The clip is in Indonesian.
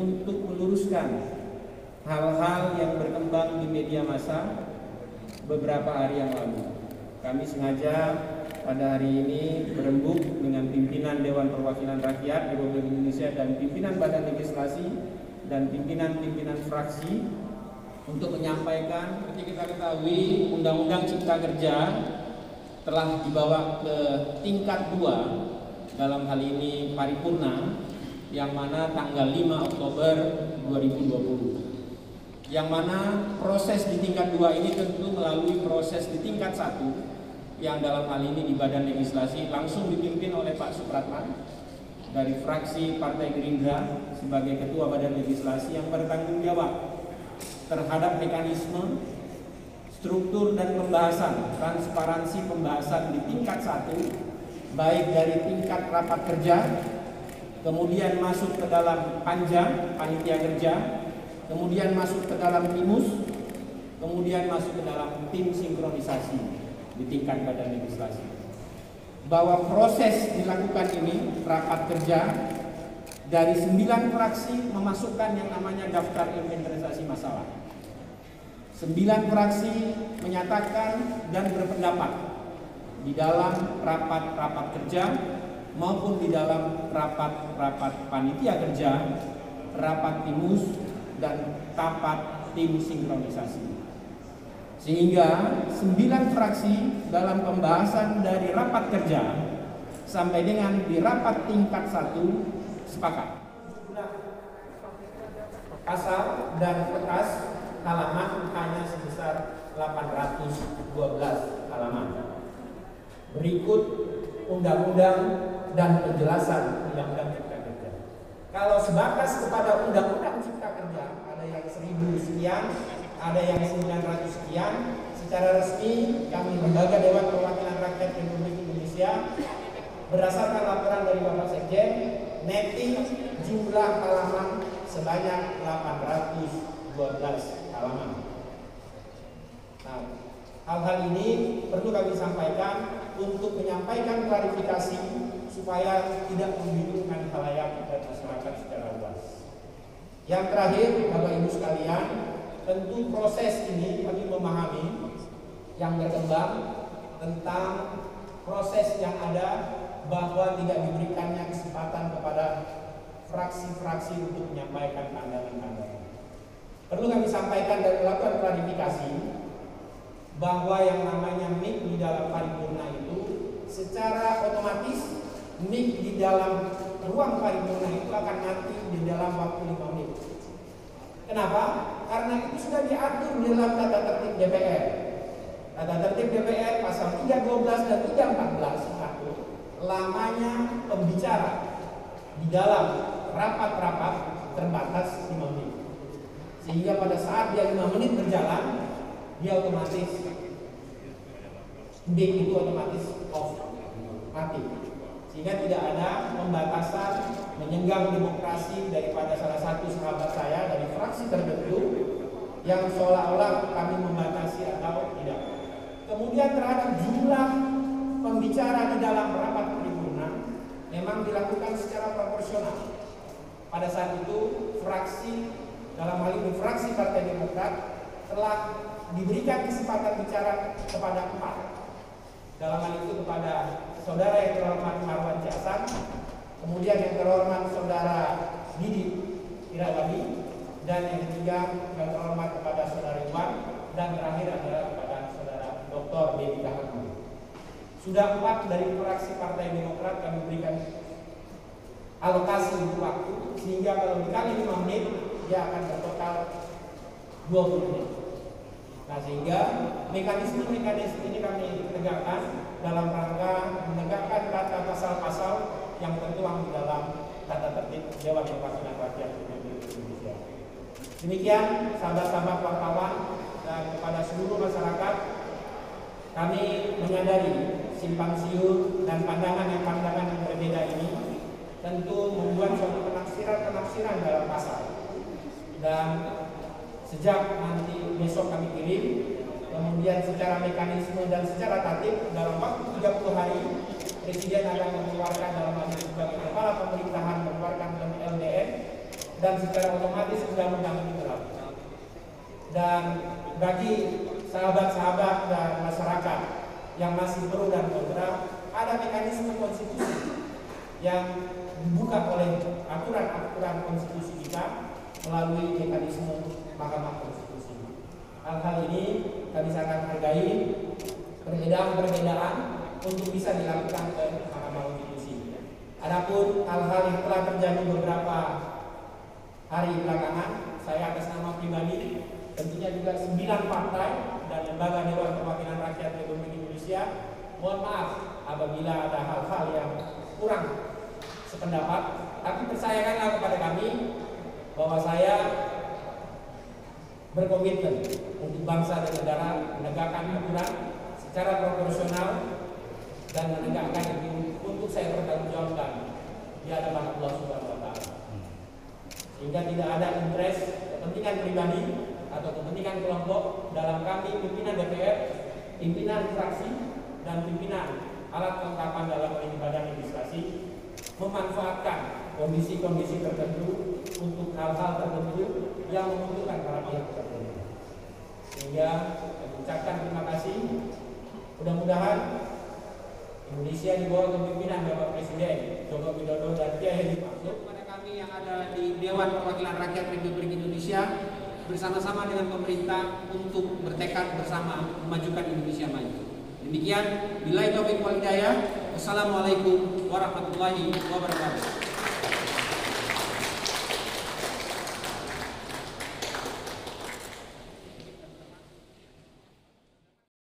untuk meluruskan hal-hal yang berkembang di media massa beberapa hari yang lalu. Kami sengaja pada hari ini berembuk dengan pimpinan Dewan Perwakilan Rakyat Republik Indonesia dan pimpinan Badan Legislasi dan pimpinan-pimpinan fraksi untuk menyampaikan, seperti kita ketahui, Undang-Undang Cipta Kerja telah dibawa ke tingkat 2 dalam hal ini paripurna, yang mana tanggal 5 Oktober 2020. Yang mana proses di tingkat 2 ini tentu melalui proses di tingkat 1 yang dalam hal ini di Badan Legislasi langsung dipimpin oleh Pak Supratman dari fraksi Partai Gerindra sebagai Ketua Badan Legislasi yang bertanggung jawab terhadap mekanisme, struktur dan pembahasan, transparansi pembahasan di tingkat 1, baik dari tingkat rapat kerja, kemudian masuk ke dalam panja, panitia kerja, kemudian masuk ke dalam timus, kemudian masuk ke dalam tim sinkronisasi di tingkat Badan Legislasi. Bahwa proses dilakukan ini, rapat kerja dari 9 fraksi memasukkan yang namanya daftar inventarisasi masalah. 9 fraksi menyatakan dan berpendapat di dalam rapat-rapat kerja maupun di dalam rapat-rapat panitia kerja, rapat timus dan rapat tim sinkronisasi. Sehingga 9 fraksi dalam pembahasan dari rapat kerja sampai dengan di rapat tingkat 1 sepakat. Pasal dan kertas halaman hanya sebesar 812 halaman. Berikut undang-undang dan penjelasan undang-undang Cipta Kerja. Kalau sebatas kepada undang-undang Cipta Kerja, ada yang 1000 sekian, ada yang 900 sekian. Secara resmi kami lembaga Dewan Perwakilan Rakyat Republik Indonesia berdasarkan laporan dari Bapak Sekjen, netting jumlah halaman sebanyak 812 halaman. Nah, hal-hal ini perlu kami sampaikan untuk menyampaikan klarifikasi supaya tidak membingungkan khalayak dan masyarakat secara luas. Yang terakhir, Bapak Ibu sekalian, tentu proses ini kami memahami yang berkembang tentang proses yang ada bahwa tidak diberikannya kesempatan kepada fraksi-fraksi untuk menyampaikan pandangan-pandangan. Perlu kami sampaikan dan melakukan klarifikasi bahwa yang namanya mic di dalam paripurna itu secara otomatis mic di dalam ruang paripurna itu akan mati di dalam waktu 5 menit. Kenapa? Karena itu sudah diatur di dalam tata tertib DPR. Tata tertib DPR pasal 312 dan 314 mengatur lamanya pembicara di dalam rapat-rapat terbatas 5 menit. Sehingga pada saat dia 5 menit berjalan, dia otomatis mic itu otomatis off, mati. Sehingga tidak ada pembatasan menyenggang demokrasi daripada salah satu sahabat saya dari fraksi tertentu yang seolah-olah kami membatasi atau tidak. Kemudian terhadap jumlah pembicara di dalam rapat paripurna memang dilakukan secara proporsional. Pada saat itu fraksi, dalam hal ini fraksi Partai Demokrat, telah diberikan kesempatan bicara kepada 4. Dalam hal itu kepada saudara yang terhormat Marwan Jasan, kemudian yang terhormat saudara Didi Irawadi, dan yang ketiga yang terhormat kepada saudara Iwan, dan terakhir adalah kepada saudara Dr. Dedi Kahani. Sudah 4 dari fraksi Partai Demokrat kami berikan alokasi untuk waktu, sehingga kalau dikali 5 menit dia akan bertotal 20 menit. Nah, sehingga mekanisme-mekanisme ini kami tegakkan dalam rangka menegakkan tata pasal-pasal yang tertuang di dalam tata tertib Dewan Perwakilan Rakyat Republik Indonesia. Demikian sahabat-sahabat wartawan dan kepada seluruh masyarakat, kami menyadari simpang siur dan pandangan yang berbeda ini tentu membuat suatu penafsiran dalam pasal. Dan sejak nanti besok kami kirim, kemudian secara mekanisme dan secara tatip dalam waktu 30 hari Presiden akan mengeluarkan dalam hal ini sebagai kepala pemerintahan mengeluarkan LDN dan secara otomatis undang-undang itu berlaku. Dan bagi sahabat-sahabat dan masyarakat yang masih pro dan kontra, ada mekanisme konstitusi yang dibuka oleh aturan-aturan konstitusi kita melalui mekanisme Mahkamah Konstitusi. Hal-hal ini kami sangat hargai perbedaan untuk bisa dilakukan oleh Mahkamah Konstitusi. Adapun hal-hal yang telah terjadi beberapa hari belakangan, saya atas nama pribadi, tentunya juga 9 partai dan lembaga Dewan Perwakilan Rakyat Republik Indonesia, mohon maaf apabila ada hal-hal yang kurang sependapat, tapi percayakanlah kepada kami bahwa saya berkomitmen untuk bangsa dan negara menegakkan aturan secara proporsional dan menegakkan itu untuk saya bertanggungjawabkan di hadapan Allah Subhanahu wa Ta'ala. Sehingga tidak ada interest kepentingan pribadi atau kepentingan kelompok dalam kami pimpinan DPR, pimpinan fraksi, dan pimpinan alat kelengkapan dalam badan legislasi memanfaatkan kondisi-kondisi tertentu untuk hal-hal tertentu yang menguntungkan para pihak tertentu. Sehingga mengucapkan terima kasih. Mudah-mudahan Indonesia di bawah kepemimpinan Bapak Presiden Joko Widodo dan Kiai Haji Ma'ruf kepada kami yang ada di Dewan Perwakilan Rakyat Republik Indonesia bersama-sama dengan pemerintah untuk bertekad bersama memajukan Indonesia maju. Demikian, billahi taufiq wal hidayah. Wassalamualaikum warahmatullahi wabarakatuh.